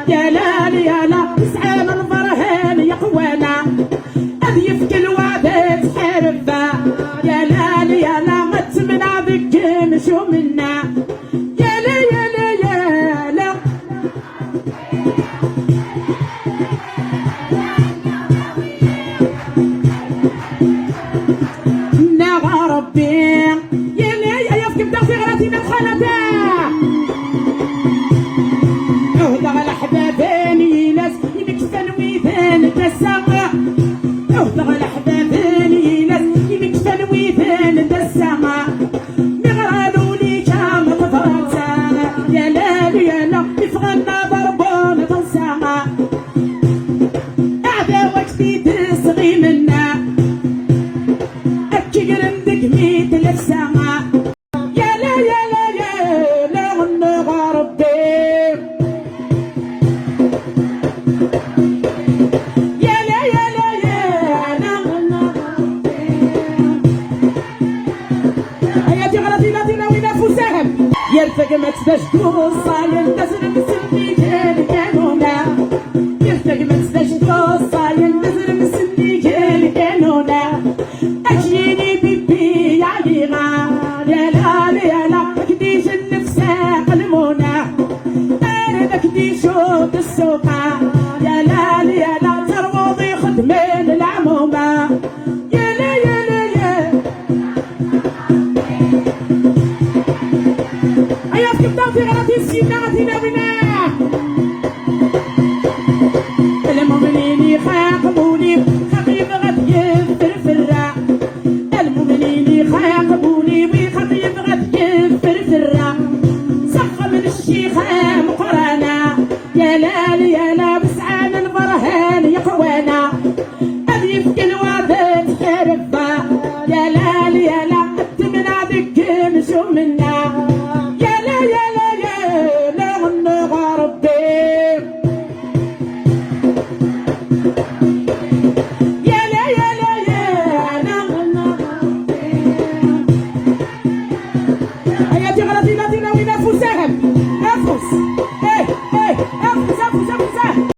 يا لا يا لا سعان البرهان يا قوانا أذيف كل وعدة تحاربها يا لا يا لا ما تمنع بك مشو منا يا لا يا لا يا لا نغى ربي يا لا يا يفكم داخل غلاتينا الخلطة اهدى على حباباني ناس يمكسن ويثان تساقا اهدى على حباباني ناس يمكسن ويثان تساقا مغرالو لي كام تفرنسا يا لا يا لا يفغلنا ضربون تنساقا اعداوك تيتسغي منا اكي قرندك ميت لفساقا يا لا يا لا يا لا غنغ ربي يرفق ما تباش توصل تسر مسني كانونا يرفق ما تباش توصل تسر مسني كانونا اجيني بيبي يا ليغا يا لا يا لا مكديش النفس قلمونا انا مكديش شوط السوقه يا لا يا لا تروضي خدمين العمومه يا لا يا لا يا أياسكم داوتي غلطي السيمنا غتينا وينا المؤمنين يخاقبوني خطيب غتجيب فرفرة المؤمنين يخاقبوني وخطيب غتجيب فرفرة صخة من الشيخة مقرانة يا لا يا لا بسعان البرهان يا قوانا أذيف كل وعدة تحاربها يا لا يا لا أتمنى بك مشو منا أياتي غلطي لا تناوي نفسهم